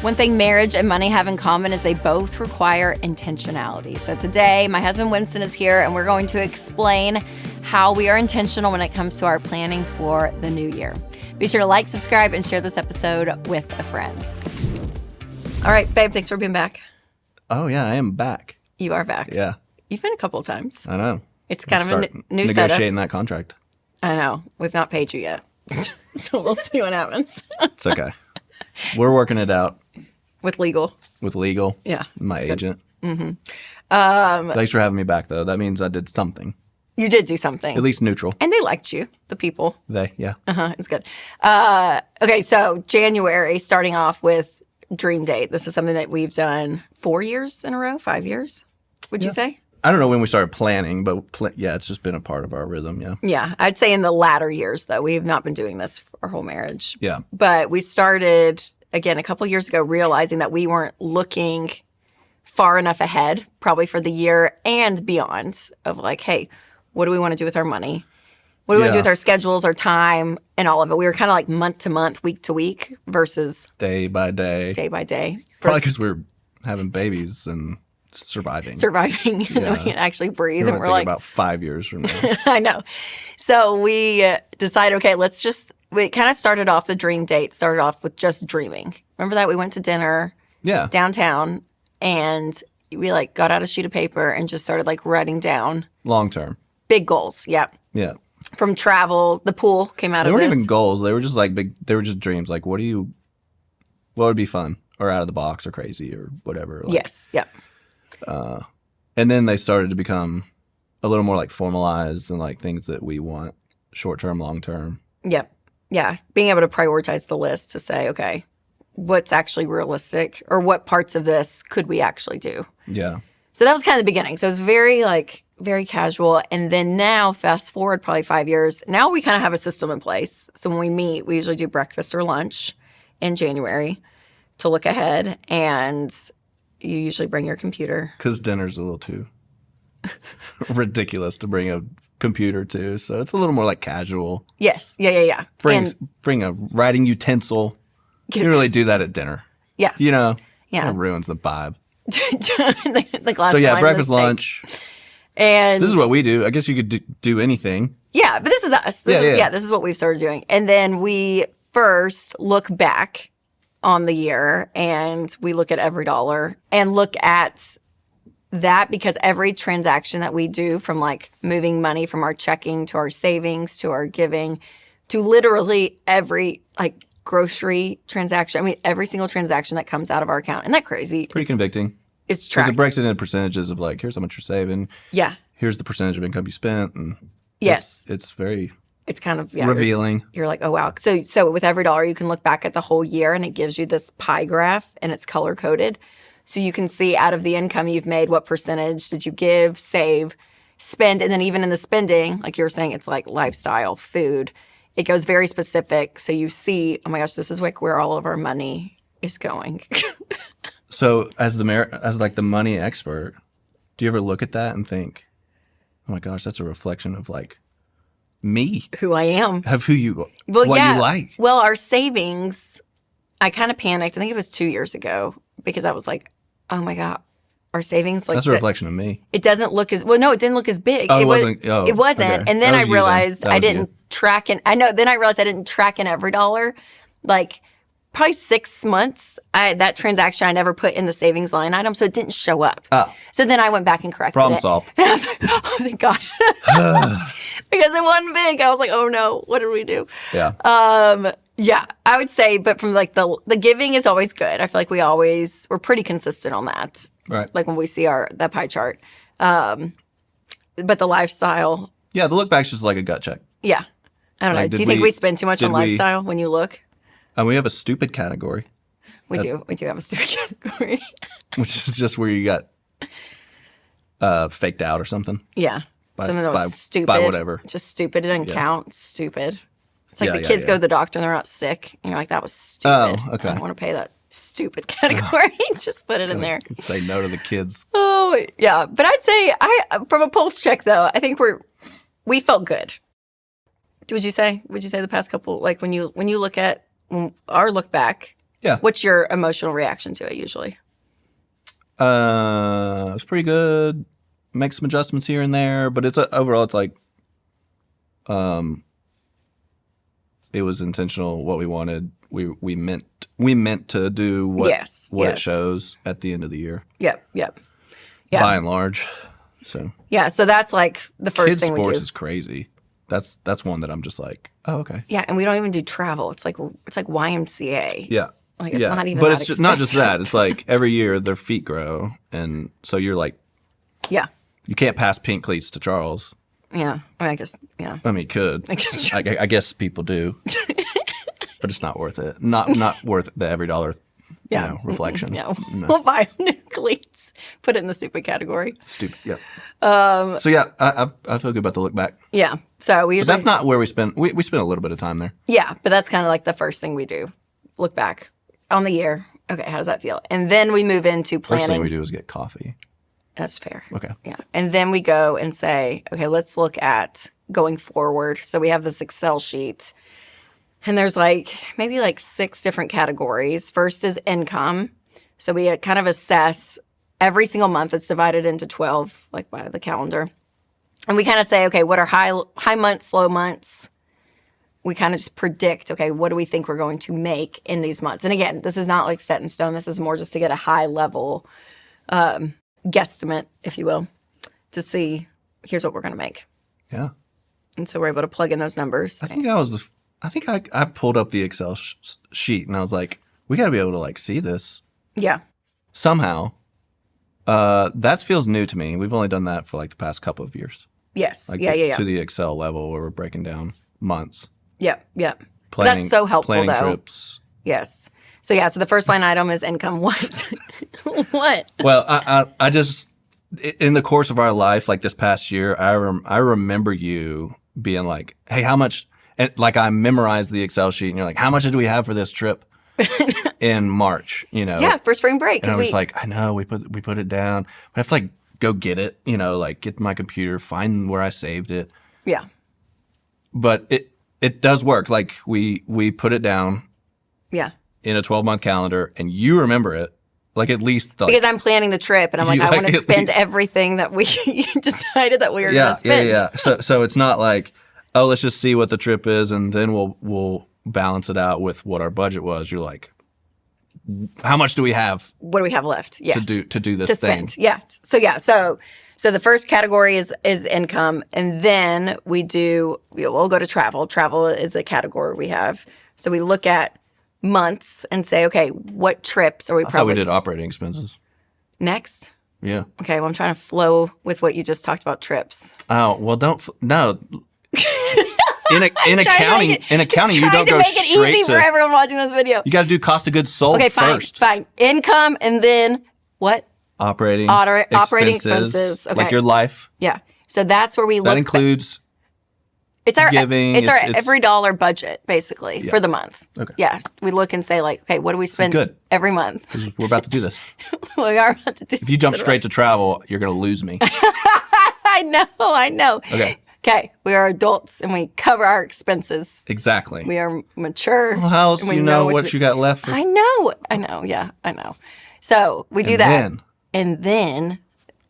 One thing marriage and money have in common is they both require intentionality. So today, my husband Winston is here, and we're going to explain how we are intentional when it comes to our planning for the new year. Be sure to like, subscribe, and share this episode with a friend. All right, babe, thanks for being back. Oh, yeah, I am back. You are back. Yeah. You've been a couple of times. I know. It's kind of a new setup. Negotiating that contract. I know. We've not paid you yet. So we'll see what happens. It's okay. We're working it out. With legal. Yeah. My agent. Mm-hmm. Thanks for having me back, though. That means I did something. You did do something. At least neutral. And they liked you, the people. Yeah. It's good. Okay, so January, starting off with dream date. This is something that we've done 4 years in a row, 5 years, would you say? I don't know when we started planning, but it's just been a part of our rhythm, yeah. Yeah, I'd say in the latter years, though. We have not been doing this for our whole marriage. Yeah. But we started, again, a couple years ago, realizing that we weren't looking far enough ahead, probably for the year and beyond, of like, hey, what do we want to do with our money? What do we want to do with our schedules, our time, and all of it? We were kind of like month to month, week to week versus day by day. Day by day. Probably because we were having babies and surviving. Yeah. And we can actually breathe. We're and we're like about 5 years from now. I know. So we decided, okay, we kind of started off the dream date, started off with just dreaming. Remember that? We went to dinner downtown, and we like got out a sheet of paper and just started like writing down. Long term. Big goals, yep. Yeah. From travel, the pool came out of this. They weren't even goals. They were just like they were just dreams. Like, what would be fun or out of the box or crazy or whatever. Like, yes, yep. And then they started to become a little more like formalized and like things that we want short term, long term. Yep. Yeah. Being able to prioritize the list to say, okay, what's actually realistic or what parts of this could we actually do? Yeah. So that was kind of the beginning. So it was very casual. And then now, fast forward probably 5 years, now we kind of have a system in place. So when we meet, we usually do breakfast or lunch in January to look ahead, and you usually bring your computer. Because dinner's a little too ridiculous to bring a computer to, so it's a little more like casual. Yes, yeah. Bring a writing utensil. You don't really do that at dinner. Yeah. You know? Yeah. It ruins the vibe. the glass so yeah, wine, breakfast, lunch. And this is what we do. I guess you could do anything. Yeah, but this is us. This is what we've started doing. And then we first look back on the year, and we look at every dollar and look at that, because every transaction that we do, from like moving money from our checking to our savings to our giving to literally every like grocery transaction. I mean, every single transaction that comes out of our account. Isn't that crazy? Pretty convicting. It's tracked. Because it breaks it into percentages of like, here's how much you're saving. Yeah. Here's the percentage of income you spent. And yes. It's very... It's kind of revealing. You're like, oh, wow. So with every dollar, you can look back at the whole year, and it gives you this pie graph, and it's color coded. So you can see out of the income you've made, what percentage did you give, save, spend. And then even in the spending, like you were saying, it's like lifestyle, food. It goes very specific. So you see, oh my gosh, this is like where all of our money is going. So as the money expert, do you ever look at that and think, oh my gosh, that's a reflection of like me, who I am, of who you, you like. Well, our savings, I kind of panicked. I think it was 2 years ago, because I was like, oh my God, our savings. Like, that's a reflection of me. It doesn't look as, well, no, it didn't look as big. Oh, it wasn't. It wasn't. Okay. And then I realized I didn't track in. Then I realized I didn't track in every dollar. Like probably 6 months, that transaction I never put in the savings line item, so it didn't show up. Oh. So then I went back and corrected Problem it. solved. And I was like, oh, thank God. Because it wasn't big. I was like, oh no, what did we do? Yeah. Yeah, I would say, but from like the giving is always good. I feel like we're pretty consistent on that. Right. Like when we see that pie chart. But the lifestyle. Yeah, the look back's just like a gut check. Yeah. I don't know. Do you think we spend too much on lifestyle when you look? We have a stupid category. We do. We do have a stupid category. Which is just where you got faked out or something. Yeah. Something that was stupid. By whatever. Just stupid. It doesn't count. It's stupid. It's like the kids go to the doctor and they're not sick. And you're like, that was stupid. Oh, okay. I don't want to pay that stupid category. Just put it in there. Say no to the kids. Oh, yeah. But I'd say, from a pulse check, though, I think we felt good. Would you say the past couple, like when you look at our look back, Yeah. What's your emotional reaction to it usually? It's pretty good. Make some adjustments here and there, but overall it's like, it was intentional. What we wanted, we meant to do what it shows at the end of the year. Yep. Yeah. By and large, so so that's like the first kids thing we do. Sports is crazy. That's one that I'm just like, oh, okay. Yeah, and we don't even do travel. It's like YMCA. Yeah. Like it's not even. But that it's just, not just that. It's like every year their feet grow, and so you're like, yeah, you can't pass pink cleats to Charles. Yeah, I mean, I guess. Yeah, I mean, you could. I guess people do, but it's not worth it. Not worth the every dollar. Reflection. Yeah, no. We'll buy new cleats. Put it in the stupid category. Stupid. Yeah. So yeah, I feel good about the look back. Yeah. So we usually. But that's not where we spend. We spend a little bit of time there. Yeah, but that's kind of like the first thing we do. Look back on the year. Okay, how does that feel? And then we move into planning. First thing we do is get coffee. That's fair. Okay. Yeah. And then we go and say, okay, let's look at going forward. So we have this Excel sheet. And there's maybe 6 different categories. First is income. So we kind of assess every single month. It's divided into 12, by the calendar. And we kind of say, okay, what are high months, low months? We kind of just predict, okay, what do we think we're going to make in these months? And again, this is not set in stone. This is more just to get a high level guesstimate, if you will, to see here's what we're going to make. Yeah. And so we're able to plug in those numbers. I think I pulled up the Excel sheet and I was like, we got to be able to see this. Yeah. Somehow. That feels new to me. We've only done that for the past couple of years. Yes. Yeah. To the Excel level where we're breaking down months. Yep. Yep. Planning, that's so helpful planning though. Trips. Yes. So the first line item is income. What? What? Well, I just, in the course of our life, this past year, I remember you being like, hey, how much, and I memorized the Excel sheet and you're like, how much did we have for this trip in March, Yeah, for spring break. And I was like, I know, we put it down. But I have to go get it, get my computer, find where I saved it. Yeah. But it does work. We put it down. Yeah. In a 12-month calendar, and you remember it, at least. Because I'm planning the trip, and I'm I want to spend everything that we decided that we were going to spend. Yeah. So it's not oh, let's just see what the trip is, and then we'll balance it out with what our budget was. You're like, how much do we have? What do we have left? Yes. To do this thing. Spend. Yeah. So the first category is income, and then we'll go to travel. Travel is a category we have. So we look at months and say, okay, what trips are we I thought we did operating expenses. Next? Yeah. Okay, well, I'm trying to flow with what you just talked about trips. Oh, well, no. In accounting, you don't go straight to. Trying to make it easy for everyone watching this video. You got to do cost of goods sold first. Fine. Income and then what? Operating expenses. Okay. Your life. Yeah. So that's where we look. That includes. It's our giving. It's our every dollar budget basically for the month. Okay. Yeah. We look and say okay, what do we spend every month? We're about to do this. We are about to do this. If you jump straight to travel, you're going to lose me. I know. Okay. We are adults and we cover our expenses. Exactly. We are mature. Well, how else do you know what you got left? I know. Yeah, I know. So we do that. And then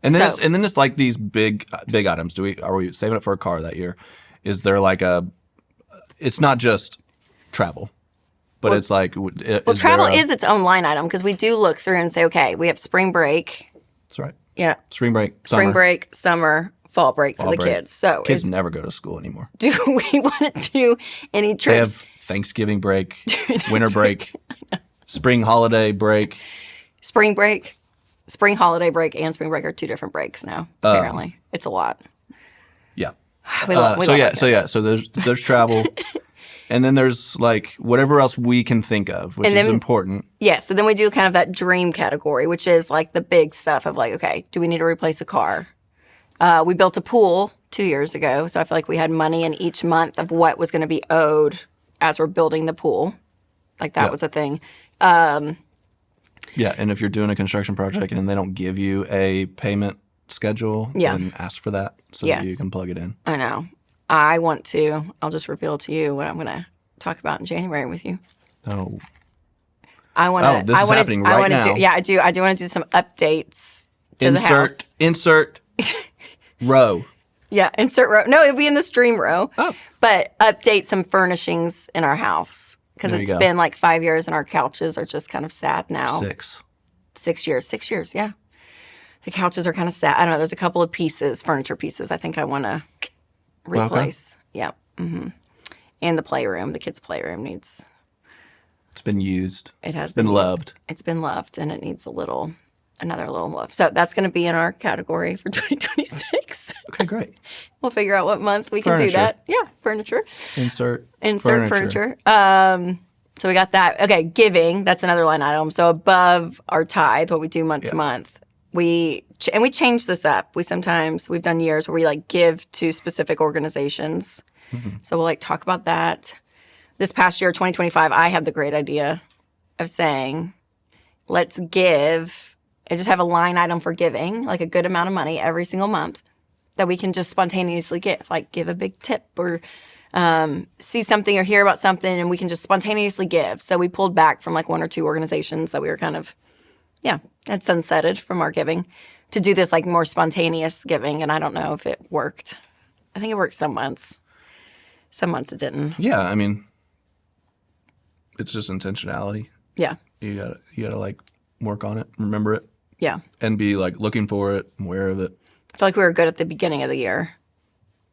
it's these big items. Are we saving it for a car that year? Is there it's not just travel, but it's travel is its own line item because we do look through and say, okay, we have spring break. That's right. Yeah. Spring break, summer, fall break for the kids. So kids never go to school anime. Do we want to do any trips? They have Thanksgiving break, winter break, spring holiday break. Spring holiday break and spring break are 2 different breaks now. Apparently, it's a lot. Yeah. So there's travel, and then there's whatever else we can think of, which is important. Yeah. So then we do kind of that dream category, which is the big stuff of okay, do we need to replace a car? We built a pool 2 years ago, so I feel like we had money in each month of what was going to be owed as we're building the pool. That was a thing. Yeah, and if you're doing a construction project and they don't give you a payment schedule, then ask for that so that you can plug it in. I know. I'll just reveal to you what I'm going to talk about in January with you. Oh. I want to. This is happening right now. I do. I do want to do some updates to the house. Insert row. Yeah, insert row. No, it'll be in the stream row. Oh. But update some furnishings in our house because it's been like 5 years and our couches are just kind of sad now. 6 years. 6 years, yeah. The couches are kind of sad. I don't know. There's a couple of furniture pieces I think I want to replace. Okay. Yeah. Mm-hmm. And the playroom, the kids' playroom needs. It's been used. It has been loved. It's been loved, and it needs another little love. So that's going to be in our category for 2026. Okay, great. We'll figure out what month we can do that. Yeah, furniture. Insert furniture. So we got that. Okay, giving. That's another line item. So above our tithe, what we do month to month, we change this up. We've done years where we like give to specific organizations. Mm-hmm. So we'll like talk about that. This past year, 2025, I had the great idea of saying, let's give and just have a line item for giving, like a good amount of money every single month that we can just spontaneously give, like give a big tip or see something or hear about something and we can just spontaneously give. So we pulled back from like one or two organizations that we were kind of, had sunsetted from our giving to do this like more spontaneous giving. And I don't know if it worked. I think it worked some months. Some months it didn't. Yeah, I mean, it's just intentionality. Yeah. You gotta like work on it, remember it. Yeah. And be like looking for it, aware of it. I feel like we were good at the beginning of the year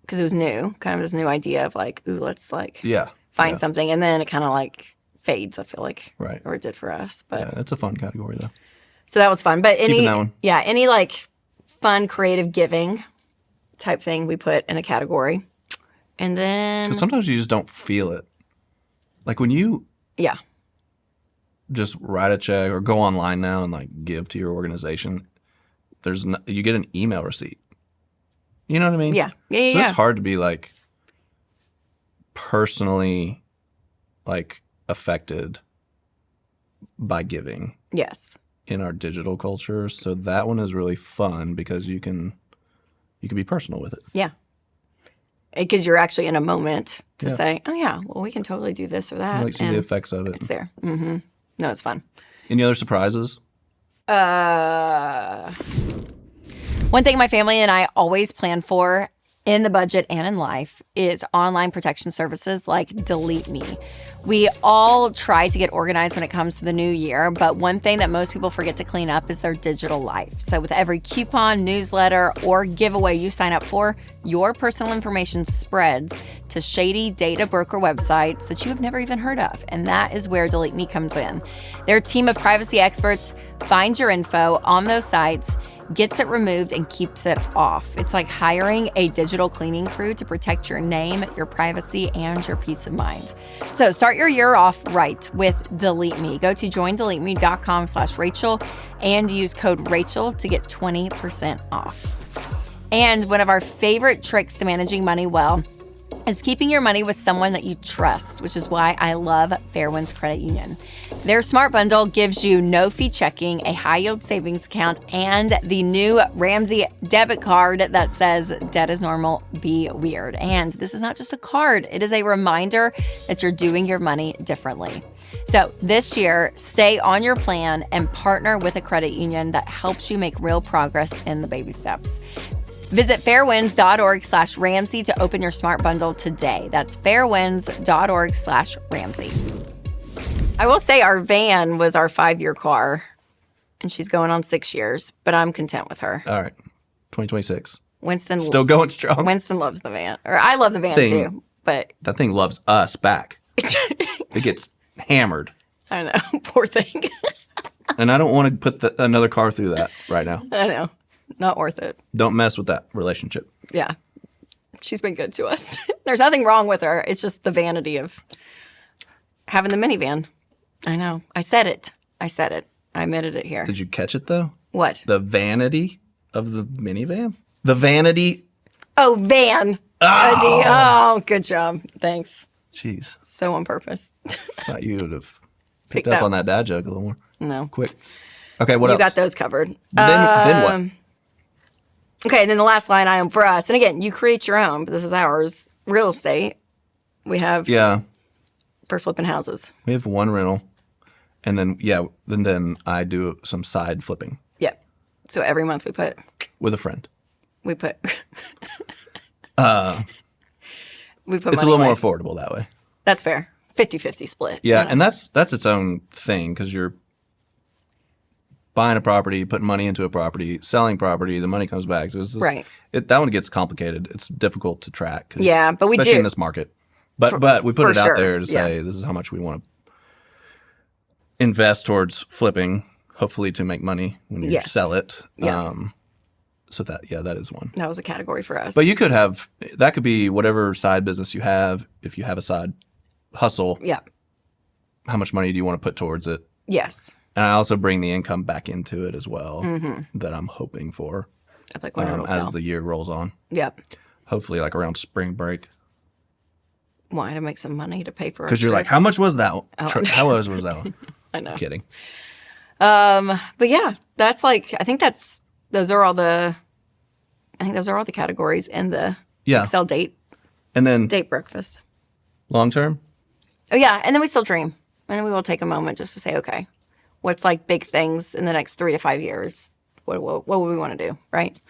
because it was new, kind of this new idea of like, ooh, let's like find something. And then it kind of like fades, I feel like. Right. Or it did for us. But yeah, that's a fun category though. So that was fun. But keeping that one. Yeah, any like fun, creative giving type thing we put in a category. And then... Because sometimes you just don't feel it. Like when you... Yeah. Just write a check or go online now and like give to your organization, you get an email receipt. You know what I mean? Yeah. So it's hard to be like personally like affected by giving. Yes. In our digital culture. So that one is really fun because you can be personal with it. Yeah. Because you're actually in a moment to say, oh, yeah, well, we can totally do this or that. You like see the effects of it. It's there. Mm-hmm. No, it's fun. Any other surprises? One thing my family and I always plan for in the budget and in life is online protection services like Delete Me. We all try to get organized when it comes to the new year, but one thing that most people forget to clean up is their digital life. So with every coupon, newsletter, or giveaway you sign up for, your personal information spreads to shady data broker websites that you have never even heard of. And that is where Delete Me comes in. Their team of privacy experts finds your info on those sites, gets it removed, and keeps it off. It's like hiring a digital cleaning crew to protect your name, your privacy, and your peace of mind. So start your year off right with Delete Me. Go to joindeleteme.com/Rachel and use code Rachel to get 20% off. And one of our favorite tricks to managing money well is keeping your money with someone that you trust, which is why I love Fairwinds Credit Union. Their Smart Bundle gives you no fee checking, a high yield savings account, and the new Ramsey debit card that says debt is normal, be weird. And this is not just a card, it is a reminder that you're doing your money differently. So this year, stay on your plan and partner with a credit union that helps you make real progress in the baby steps. Visit fairwinds.org/Ramsey to open your Smart Bundle today. That's fairwinds.org/Ramsey. I will say our van was our 5-year car, and she's going on 6 years, but I'm content with her. All right. 2026. Winston still going strong. Winston loves the van. Or I love the van too, but that thing loves us back. It gets hammered. I know. Poor thing. And I don't want to put another car through that right now. I know. Not worth it. Don't mess with that relationship. Yeah. She's been good to us. There's nothing wrong with her. It's just the vanity of having the minivan. I know. I said it. I admitted it here. Did you catch it, though? What? The vanity of the minivan? The vanity. Oh, van. Oh, good job. Thanks. Jeez. So on purpose. Thought you would have picked up on that dad joke a little more. No. Quick. Okay, what else? You got those covered. Then what? Okay, and then the last line item for us, and again, you create your own, but this is ours, real estate. We have for flipping houses. We have one rental, And then I do some side flipping. Yeah. So every month we put with a friend. We put It's money a little away. more affordable that way. That's fair. 50-50 split. Yeah, and that's its own thing because you're buying a property, putting money into a property, selling property, the money comes back. So it's just, right. That one gets complicated. It's difficult to track. Yeah, but we do. Especially in this market. But we put it out there to say this is how much we want to invest towards flipping, hopefully to make money when you sell it. Yeah. So that is one. That was a category for us. But you could have, that could be whatever side business you have. If you have a side hustle, how much money do you want to put towards it? Yes. And I also bring the income back into it as well that I'm hoping for as the year rolls on. Yep. Hopefully like around spring break. Why? To make some money to pay for it. Because you're like, how much was that one? How much was that one? I know. Kidding. But yeah, that's like, I think those are all the categories in the Excel date. And then date breakfast. Long term? Oh yeah. And then we still dream. And then we will take a moment just to say, okay, what's like big things in the next 3 to 5 years? What would we want to do? Right.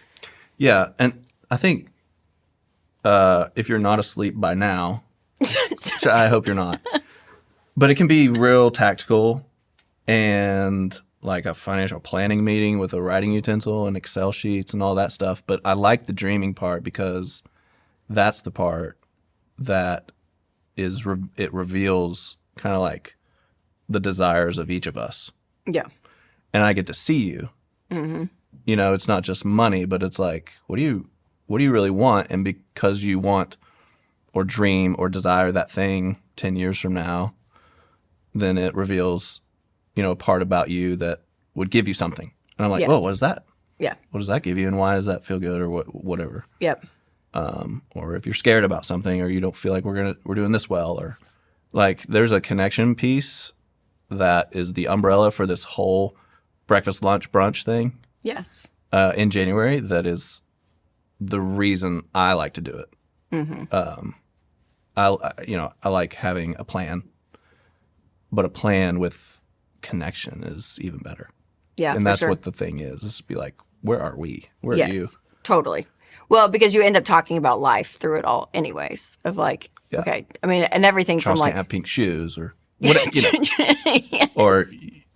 Yeah. And I think if you're not asleep by now, which I hope you're not, but it can be real tactical and like a financial planning meeting with a writing utensil and Excel sheets and all that stuff. But I like the dreaming part because that's the part that it reveals kind of like the desires of each of us. Yeah. And I get to see you. Mm-hmm. You know, it's not just money, but it's like, what do you really want? And because you want or dream or desire that thing 10 years from now, then it reveals, a part about you that would give you something. And I'm like, whoa, what is that? Yeah. What does that give you? And why does that feel good or whatever? Yep. Or if you're scared about something or you don't feel like we're doing this well, or like there's a connection piece that is the umbrella for this whole breakfast, lunch, brunch thing. Yes. In January, that is the reason I like to do it. Mm-hmm. I like having a plan, but a plan with connection is even better. Yeah, and that's what the thing is. Just be like, where are we? Where are you? Yes, totally. Well, because you end up talking about life through it all, anyways. Of like, okay, I mean, and everything Charles from like can't have pink shoes or what, yes. Or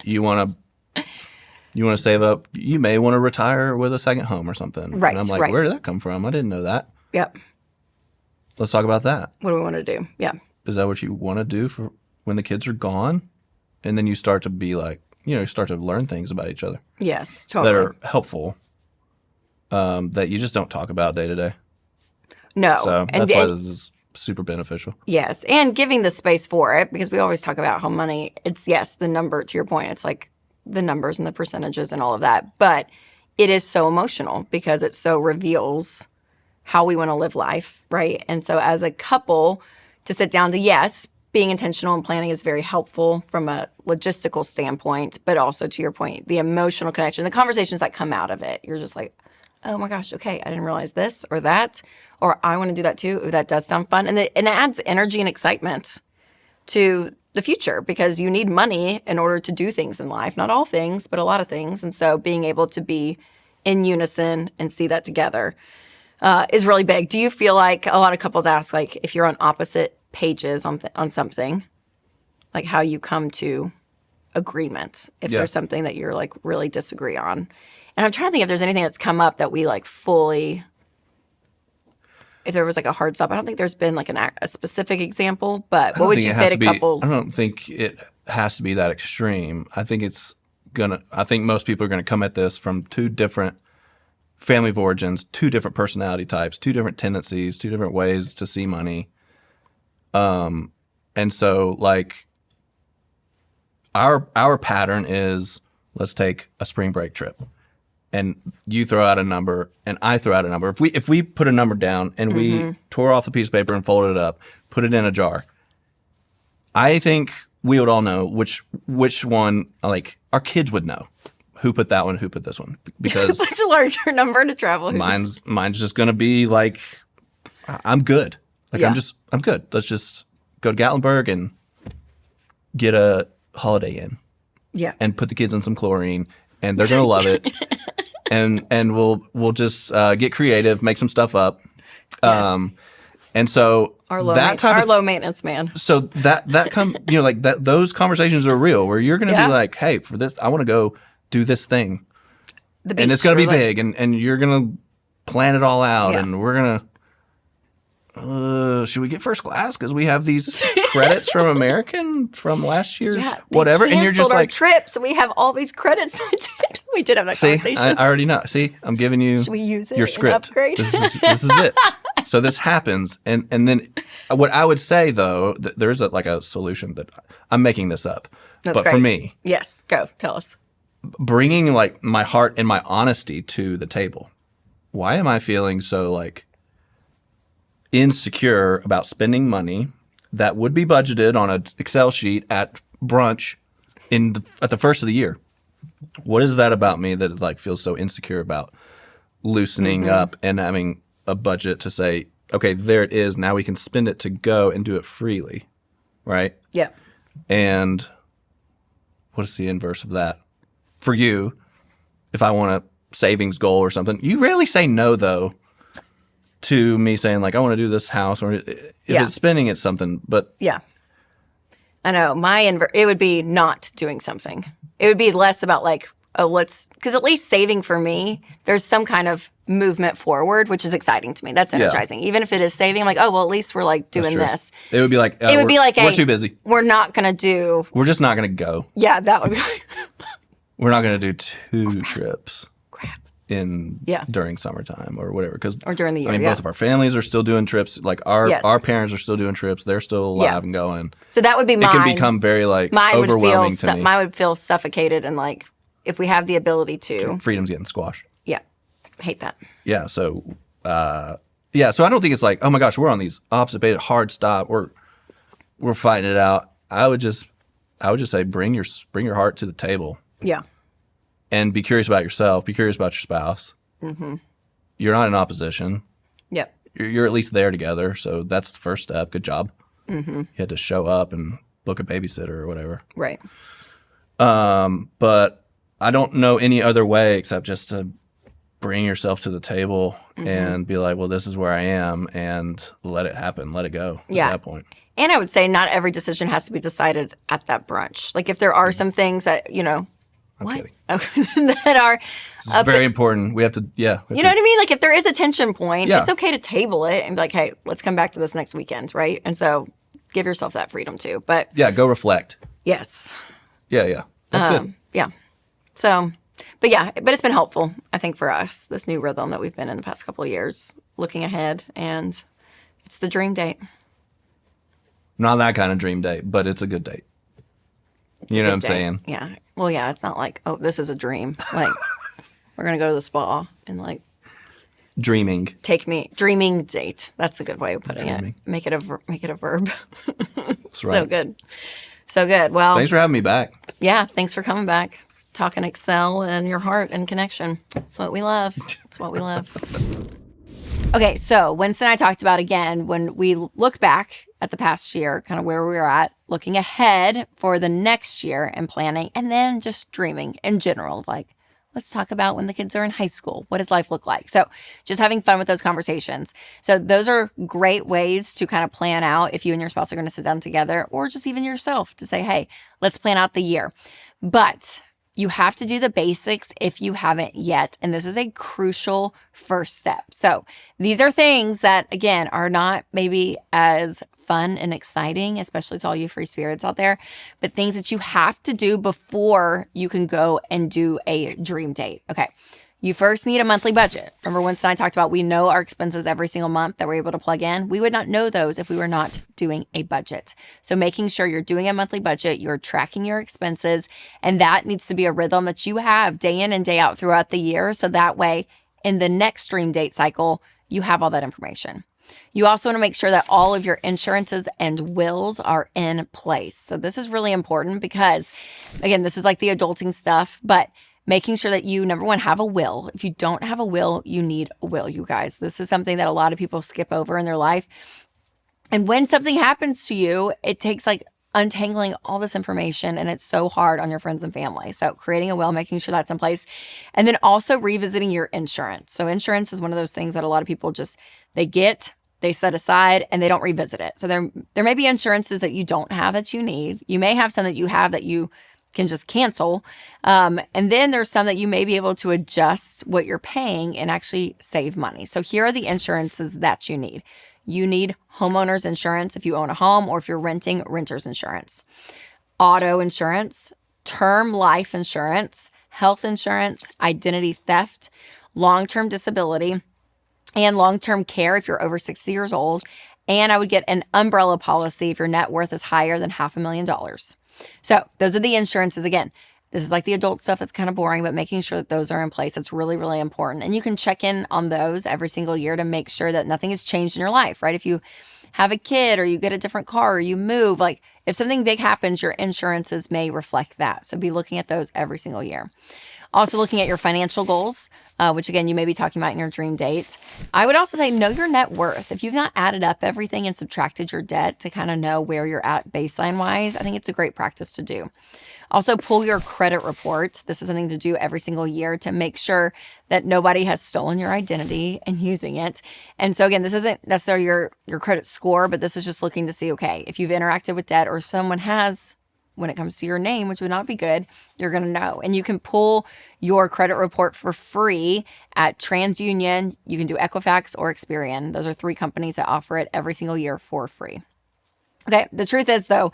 you want to save up. You may want to retire with a second home or something. Right. And I'm like, where did that come from? I didn't know that. Yep. Let's talk about that. What do we want to do? Yeah. Is that what you want to do for when the kids are gone? And then you start to be like, you start to learn things about each other. Yes, totally. That are helpful, that you just don't talk about day to day. No. So that's why this is super beneficial. Yes, and giving the space for it, because we always talk about how money, it's, the number, to your point, it's like the numbers and the percentages and all of that. But it is so emotional because it so reveals how we want to live life, right? And so as a couple, to sit down to, being intentional and planning is very helpful from a logistical standpoint, but also to your point, the emotional connection, the conversations that come out of it. You're just like, oh my gosh, okay, I didn't realize this or that, or I want to do that too. Ooh, that does sound fun. And it adds energy and excitement to the future because you need money in order to do things in life. Not all things, but a lot of things. And so being able to be in unison and see that together is really big. Do you feel like a lot of couples ask, like, if you're on opposite pages on something, like how you come to agreement if there's something that you're like really disagree on? And I'm trying to think if there's anything that's come up that we like fully, if there was like a hard stop. I don't think there's been like a specific example, but what would you say to couples? I don't think it has to be that extreme. I think most people are gonna come at this from two different family of origins, two different personality types, two different tendencies, two different ways to see money. And so like our pattern is, let's take a spring break trip and you throw out a number and I throw out a number. If we put a number down and we tore off the piece of paper and folded it up, put it in a jar, I think we would all know which one, like our kids would know who put that one, who put this one, because it's a larger number to travel. Mine's just going to be like, I'm good. Like I'm good. Let's just go to Gatlinburg and get a Holiday Inn. Yeah. And put the kids in some chlorine, and they're going to love it. And we'll just get creative, make some stuff up. Yes. And so our low maintenance man. So those conversations are real, where you're going to be like, hey, for this, I want to go do this thing. And it's going to be big, and you're going to plan it all out, and we're going to, should we get first class because we have these credits from American from last year's whatever, and you're just our like trips, and we have all these credits. We did have that conversation. I already know. See, I'm giving you should we use it your script. Upgrade? This is it. So this happens, and then what I would say though, there is a solution that I'm making this up. That's great. For me, yes, go tell us. Bringing like my heart and my honesty to the table. Why am I feeling so like insecure about spending money that would be budgeted on an Excel sheet at brunch at the first of the year? What is that about me that like feels so insecure about loosening up and having a budget to say, okay, there it is. Now we can spend it to go and do it freely, right? Yeah. And what is the inverse of that? For you, if I want a savings goal or something, you rarely say no though to me saying like, I want to do this house, or if it's spending, it's something, but. Yeah. I know. It would be not doing something. It would be less about like, because at least saving for me, there's some kind of movement forward, which is exciting to me. That's energizing. Even if it is saving, I'm like, oh, well, at least we're like doing this. It would be like, we're too busy. We're not going to do. We're just not going to go. Yeah, that would be like. We're not going to do two trips. Crap. During summertime or whatever, or during the year. I mean, both of our families are still doing trips. Like our parents are still doing trips. They're still alive and going. So that would be mine. It can become very like overwhelming to me. Mine would feel suffocated, and like if we have the ability to, freedom's getting squashed. Yeah, hate that. Yeah. So so I don't think it's like, oh my gosh, we're on these opposite hard stop. We're fighting it out. I would just say bring your heart to the table. Yeah. And be curious about yourself. Be curious about your spouse. Mm-hmm. You're not in opposition. Yep. You're at least there together. So that's the first step. Good job. Mm-hmm. You had to show up and book a babysitter or whatever. Right. But I don't know any other way except just to bring yourself to the table and be like, well, this is where I am, and let it happen. Let it go at that point. And I would say not every decision has to be decided at that brunch. Like if there are some things that, I'm kidding. that are it's very important. We have to, you know what I mean? Like if there is a tension point, it's okay to table it and be like, hey, let's come back to this next weekend, right? And so give yourself that freedom too. But go reflect. Yes. Yeah. That's good. Yeah. So, but it's been helpful, I think, for us, this new rhythm that we've been in the past couple of years, looking ahead, and it's the dream date. Not that kind of dream date, but it's a good date. You know what I'm saying? Yeah. Well, yeah, it's not like, oh, this is a dream. Like, we're going to go to the spa and like. Dreaming. Dreaming date. That's a good way of putting it. Make it a verb. That's right. So good. Well. Thanks for having me back. Yeah. Thanks for coming back. Talking Excel and your heart and connection. That's what we love. Okay, so Winston and I talked about, again, when we look back at the past year, kind of where we were at, looking ahead for the next year and planning, and then just dreaming in general. Like, let's talk about when the kids are in high school. What does life look like? So just having fun with those conversations. So those are great ways to kind of plan out if you and your spouse are going to sit down together, or just even yourself to say, hey, let's plan out the year. But you have to do the basics if you haven't yet. And this is a crucial first step. So these are things that, again, are not maybe as fun and exciting, especially to all you free spirits out there, but things that you have to do before you can go and do a dream date. Okay. You first need a monthly budget. Remember Winston and I talked about we know our expenses every single month that we're able to plug in. We would not know those if we were not doing a budget. So making sure you're doing a monthly budget, you're tracking your expenses, and that needs to be a rhythm that you have day in and day out throughout the year. So that way, in the next dream date cycle, you have all that information. You also want to make sure that all of your insurances and wills are in place. So this is really important because, again, this is like the adulting stuff, but making sure that you, number one, have a will. If you don't have a will, you need a will, you guys. This is something that a lot of people skip over in their life. And when something happens to you, it takes like untangling all this information, and it's so hard on your friends and family. So creating a will, making sure that's in place, and then also revisiting your insurance. So insurance is one of those things that a lot of people just, they set aside and they don't revisit it. So there may be insurances that you don't have that you need. You may have some that you have that you can just cancel. And then there's some that you may be able to adjust what you're paying and actually save money. So here are the insurances that you need. You need homeowner's insurance if you own a home, or if you're renting, renter's insurance, auto insurance, term life insurance, health insurance, identity theft, long-term disability, and long-term care if you're over 60 years old. And I would get an umbrella policy if your net worth is higher than $500,000. So those are the insurances. Again, this is like the adult stuff that's kind of boring, but making sure that those are in place, it's really, really important. And you can check in on those every single year to make sure that nothing has changed in your life, right? If you have a kid or you get a different car or you move, like if something big happens, your insurances may reflect that. So be looking at those every single year. Also looking at your financial goals, which again, you may be talking about in your dream date. I would also say know your net worth. If you've not added up everything and subtracted your debt to kind of know where you're at baseline wise, I think it's a great practice to do. Also pull your credit report. This is something to do every single year to make sure that nobody has stolen your identity and using it. And so again, this isn't necessarily your credit score, but this is just looking to see, okay, if you've interacted with debt or if someone has, when it comes to your name, which would not be good, you're going to know. And you can pull your credit report for free at TransUnion. You can do Equifax or Experian. Those are 3 companies that offer it every single year for free. Okay, the truth is though,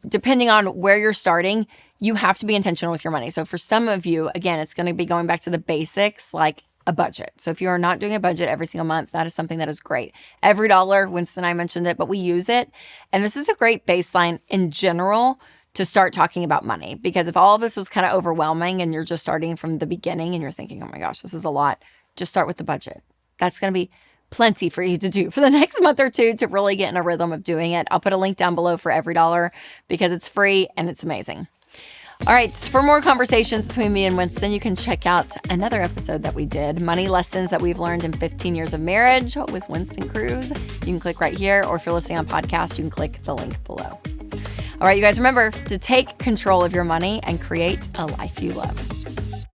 depending on where you're starting, you have to be intentional with your money. So for some of you, again, it's going to be going back to the basics like a budget. So if you are not doing a budget every single month, that is something that is great. Every dollar, Winston and I mentioned it, but we use it. And this is a great baseline in general to start talking about money. Because if all of this was kind of overwhelming and you're just starting from the beginning and you're thinking, oh my gosh, this is a lot, just start with the budget. That's going to be plenty for you to do for the next month or two to really get in a rhythm of doing it. I'll put a link down below for every dollar because it's free and it's amazing. All right, for more conversations between me and Winston, you can check out another episode that we did, Money Lessons That We've Learned in 15 Years of Marriage with Winston Cruz. You can click right here, or if you're listening on podcast, you can click the link below. All right, you guys, remember to take control of your money and create a life you love.